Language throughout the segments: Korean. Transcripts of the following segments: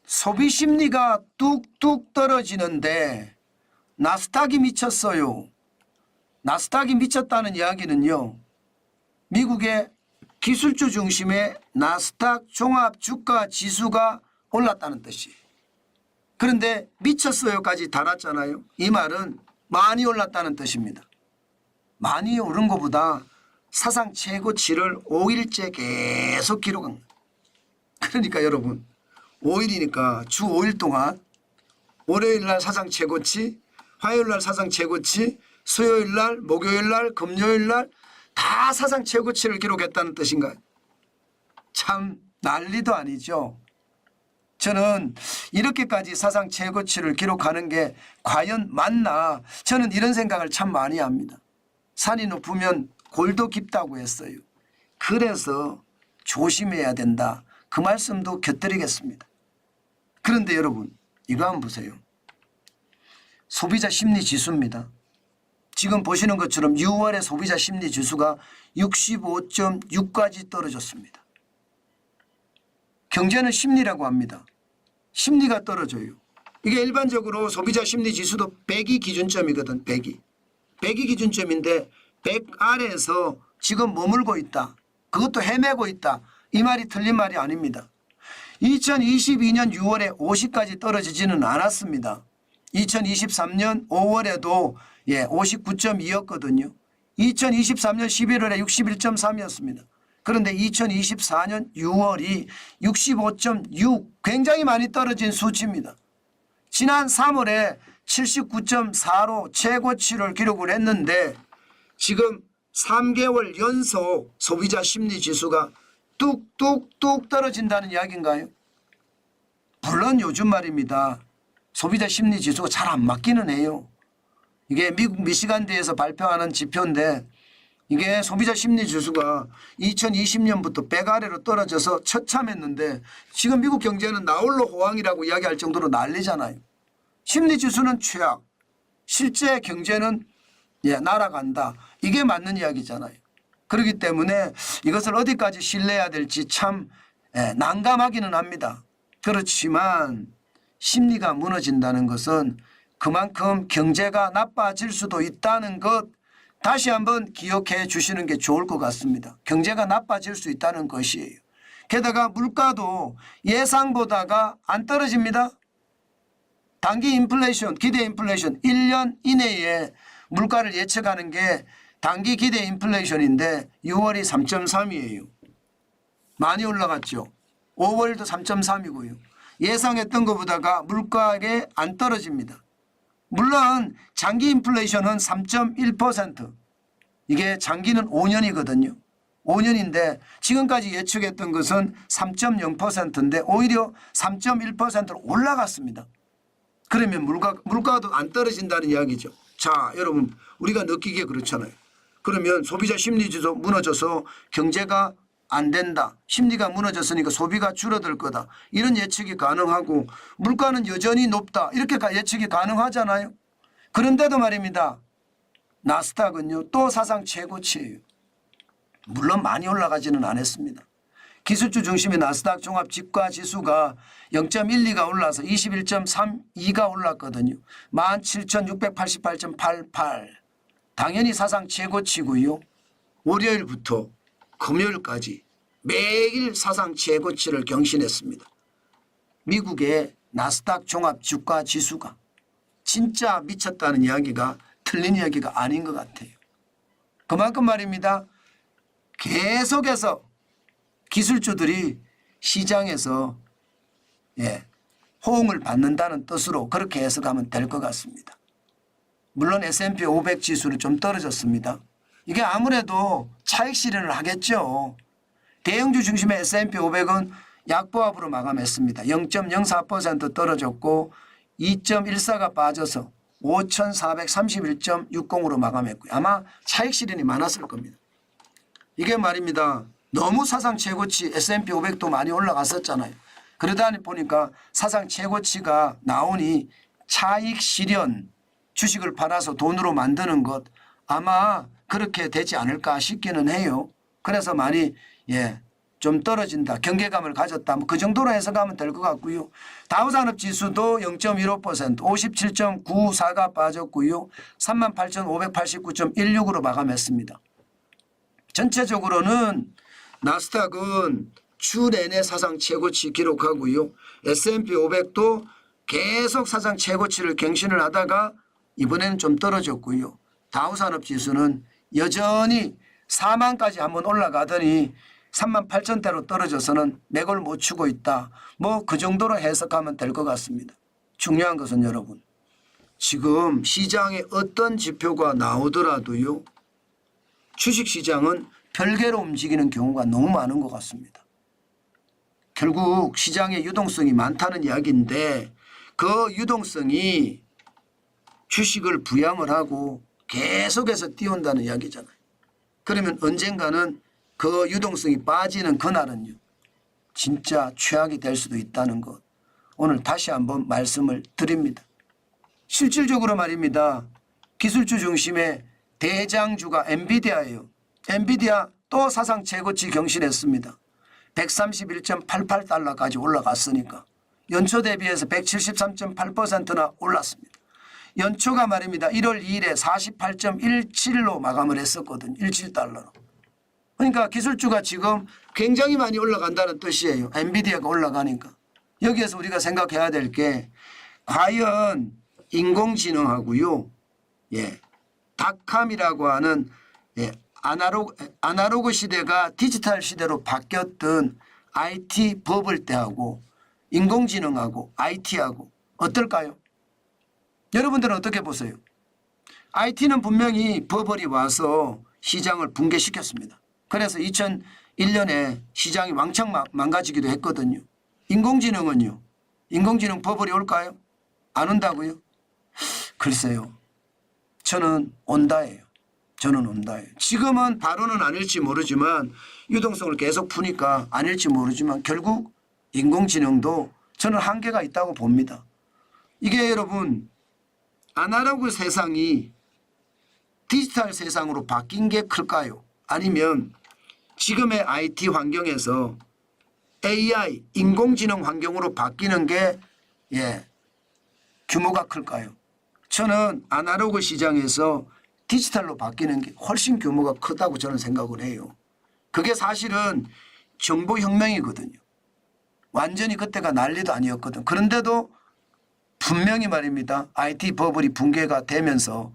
소비 심리가 뚝뚝 떨어지는데 나스닥이 미쳤어요. 나스닥이 미쳤다는 이야기는요, 미국의 기술주 중심의 나스닥 종합 주가 지수가 올랐다는 뜻이에요. 그런데 미쳤어요까지 달았잖아요. 이 말은 많이 올랐다는 뜻입니다. 많이 오른 것보다 사상 최고치를 5일째 계속 기록한 거예요. 그러니까 여러분, 5일이니까 주 5일 동안 월요일 날 사상 최고치, 화요일 날 사상 최고치, 수요일 날, 목요일 날, 금요일 날 다 사상 최고치를 기록했다는 뜻인가요? 참 난리도 아니죠. 저는 이렇게까지 사상 최고치를 기록하는 게 과연 맞나, 저는 이런 생각을 참 많이 합니다. 산이 높으면 골도 깊다고 했어요. 그래서 조심해야 된다, 그 말씀도 곁들이겠습니다. 그런데 여러분, 이거 한번 보세요. 소비자 심리 지수입니다. 지금 보시는 것처럼 6월의 소비자 심리 지수가 65.6까지 떨어졌습니다. 경제는 심리라고 합니다. 심리가 떨어져요. 이게 일반적으로 소비자 심리 지수도 100이 기준점이거든. 100이 기준점인데 100 아래에서 지금 머물고 있다, 그것도 헤매고 있다, 이 말이 틀린 말이 아닙니다. 2022년 6월에 50까지 떨어지지는 않았습니다. 2023년 5월에도 59.2였거든요. 2023년 11월에 61.3이었습니다. 그런데 2024년 6월이 65.6, 굉장히 많이 떨어진 수치입니다. 지난 3월에 79.4로 최고치를 기록을 했는데 지금 3개월 연속 소비자 심리 지수가 뚝뚝뚝 떨어진다는 이야기인가요? 물론 요즘 말입니다, 소비자 심리 지수가 잘 안 맞기는 해요. 이게 미국 미시간대에서 발표하는 지표인데, 이게 소비자 심리 지수가 2020년부터 100 아래로 떨어져서 처참했는데 지금 미국 경제는 나홀로 호황이라고 이야기할 정도로 난리잖아요. 심리 지수는 최악, 실제 경제는 날아간다, 이게 맞는 이야기잖아요. 그렇기 때문에 이것을 어디까지 신뢰해야 될지 참 난감하기는 합니다. 그렇지만 심리가 무너진다는 것은 그만큼 경제가 나빠질 수도 있다는 것, 다시 한번 기억해 주시는 게 좋을 것 같습니다. 경제가 나빠질 수 있다는 것이에요. 게다가 물가도 예상보다가 안 떨어집니다. 단기 인플레이션, 기대 인플레이션, 1년 이내에 물가를 예측하는 게 단기 기대 인플레이션인데 6월이 3.3이에요. 많이 올라갔죠. 5월도 3.3이고요. 예상했던 것보다가 물가에 안 떨어집니다. 물론 장기 인플레이션은 3.1%, 이게 장기는 5년이거든요. 5년인데 지금까지 예측했던 것은 3.0%인데 오히려 3.1%로 올라갔습니다. 그러면 물가도 안 떨어진다는 이야기죠. 자, 여러분, 우리가 느끼기에 그렇잖아요. 그러면 소비자 심리지수 무너져서 경제가 안 된다, 심리가 무너졌으니까 소비가 줄어들 거다, 이런 예측이 가능하고, 물가는 여전히 높다, 이렇게 예측이 가능하잖아요. 그런데도 말입니다, 나스닥은요 또 사상 최고치예요. 물론 많이 올라가지는 않았습니다. 기술주 중심의 나스닥 종합 지가 지수가 0.12가 올라서 21.32가 올랐거든요. 17,688.88, 당연히 사상 최고치고요. 월요일부터 금요일까지 매일 사상 최고치를 경신했습니다. 미국의 나스닥 종합 주가 지수가 진짜 미쳤다는 이야기가 틀린 이야기가 아닌 것 같아요. 그만큼 말입니다, 계속해서 기술주들이 시장에서 호응을 받는다는 뜻으로 그렇게 해석하면 될 것 같습니다. 물론 S&P 500 지수는 좀 떨어졌습니다. 이게 아무래도 차익 실현을 하겠죠. 대형주 중심의 S&P 500은 약보합으로 마감했습니다. 0.04% 떨어졌고 2.14가 빠져서 5,431.60으로 마감했고요. 아마 차익 실현이 많았을 겁니다. 이게 말입니다, 너무 사상 최고치 S&P 500도 많이 올라갔었잖아요. 그러다 보니까 사상 최고치가 나오니 차익 실현, 주식을 팔아서 돈으로 만드는 것, 아마 그렇게 되지 않을까 싶기는 해요. 그래서 많이 좀 떨어진다. 경계감을 가졌다. 뭐 그 정도로 해석하면 될 것 같고요. 다우산업지수도 0.15% 57.94가 빠졌고요. 38,589.16으로 마감했습니다. 전체적으로는 나스닥은 주 내내 사상 최고치 기록하고요. S&P 500도 계속 사상 최고치를 갱신을 하다가 이번에는 좀 떨어졌고요. 다우산업지수는 여전히 4만까지 한번 올라가더니 38,000대로 떨어져서는 맥을 못 추고 있다. 뭐 그 정도로 해석하면 될 것 같습니다. 중요한 것은 여러분, 지금 시장에 어떤 지표가 나오더라도요, 주식시장은 별개로 움직이는 경우가 너무 많은 것 같습니다. 결국 시장에 유동성이 많다는 이야기인데 그 유동성이 주식을 부양을 하고 계속해서 띄운다는 이야기잖아요. 그러면 언젠가는 그 유동성이 빠지는 그날은요, 진짜 최악이 될 수도 있다는 것, 오늘 다시 한번 말씀을 드립니다. 실질적으로 말입니다. 기술주 중심의 대장주가 엔비디아예요. 엔비디아 또 사상 최고치 경신했습니다. 131.88달러까지 올라갔으니까 연초 대비해서 173.8%나 올랐습니다. 연초가 말입니다. 1월 2일에 48.17로 마감을 했었거든요. 17달러로. 그러니까 기술주가 지금 굉장히 많이 올라간다는 뜻이에요. 엔비디아가 올라가니까. 여기에서 우리가 생각해야 될 게 과연 인공지능하고요, 닷컴이라고 하는 아날로그 시대가 디지털 시대로 바뀌었던 IT 버블 때하고 인공지능하고 IT하고 어떨까요? 여러분들은 어떻게 보세요? IT는 분명히 버블이 와서 시장을 붕괴시켰습니다. 그래서 2001년에 시장이 왕창 망가지기도 했거든요. 인공지능은요? 인공지능 버블이 올까요? 안 온다고요? 글쎄요. 저는 온다예요. 저는 온다예요. 지금은 바로는 아닐지 모르지만 유동성을 계속 푸니까 아닐지 모르지만 결국 인공지능도 저는 한계가 있다고 봅니다. 이게 여러분 아날로그 세상이 디지털 세상으로 바뀐 게 클까요? 아니면 지금의 IT 환경에서 AI 인공지능 환경으로 바뀌는 게 규모가 클까요? 저는 아날로그 시장에서 디지털로 바뀌는 게 훨씬 규모가 크다고 저는 생각을 해요. 그게 사실은 정보혁명이거든요. 완전히 그때가 난리도 아니었거든. 그런데도 분명히 말입니다. IT 버블이 붕괴가 되면서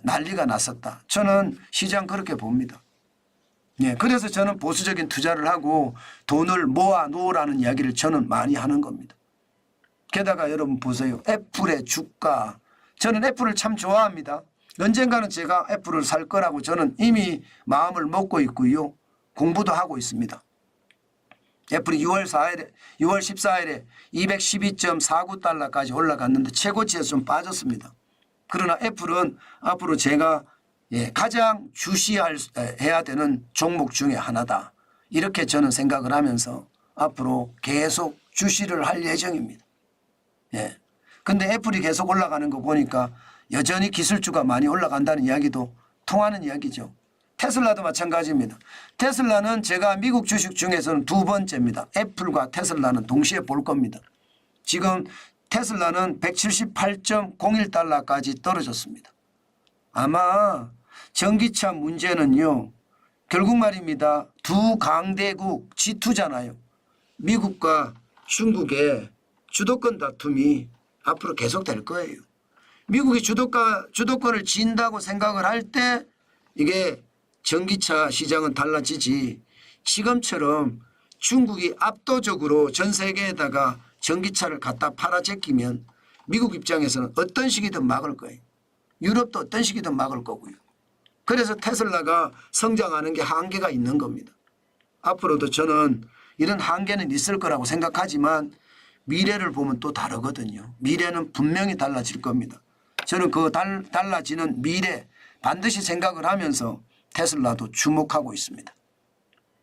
난리가 났었다. 저는 시장 그렇게 봅니다. 그래서 저는 보수적인 투자를 하고 돈을 모아 놓으라는 이야기를 저는 많이 하는 겁니다. 게다가 여러분 보세요. 애플의 주가. 저는 애플을 참 좋아합니다. 언젠가는 제가 애플을 살 거라고 저는 이미 마음을 먹고 있고요. 공부도 하고 있습니다. 애플이 6월 14일에 212.49달러까지 올라갔는데 최고치에서 좀 빠졌습니다. 그러나 애플은 앞으로 제가 가장 주시해야 되는 종목 중에 하나다. 이렇게 저는 생각을 하면서 앞으로 계속 주시를 할 예정입니다. 근데 애플이 계속 올라가는 거 보니까 여전히 기술주가 많이 올라간다는 이야기도 통하는 이야기죠. 테슬라도 마찬가지입니다. 테슬라는 제가 미국 주식 중에서는 두 번째입니다. 애플과 테슬라는 동시에 볼 겁니다. 지금 테슬라는 178.01달러까지 떨어졌습니다. 아마 전기차 문제는요, 결국 말입니다. 두 강대국 G2잖아요. 미국과 중국의 주도권 다툼이 앞으로 계속될 거예요. 미국이 주도권을 진다고 생각을 할 때 이게 전기차 시장은 달라지지, 지금처럼 중국이 압도적으로 전 세계에다가 전기차를 갖다 팔아제끼면 미국 입장에서는 어떤 식이든 막을 거예요. 유럽도 어떤 식이든 막을 거고요. 그래서 테슬라가 성장하는 게 한계가 있는 겁니다. 앞으로도 저는 이런 한계는 있을 거라고 생각하지만 미래를 보면 또 다르거든요. 미래는 분명히 달라질 겁니다. 저는 그 달라지는 미래 반드시 생각을 하면서 테슬라도 주목하고 있습니다.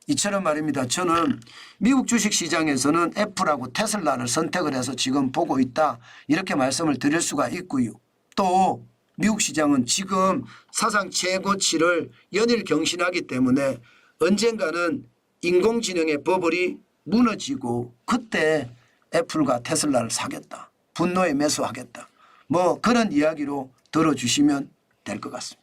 이처럼 말입니다. 저는 미국 주식시장에서는 애플하고 테슬라를 선택을 해서 지금 보고 있다. 이렇게 말씀을 드릴 수가 있고요. 또 미국 시장은 지금 사상 최고치를 연일 경신하기 때문에 언젠가는 인공지능의 버블이 무너지고 그때 애플과 테슬라를 사겠다. 분노에 매수하겠다. 뭐 그런 이야기로 들어주시면 될 것 같습니다.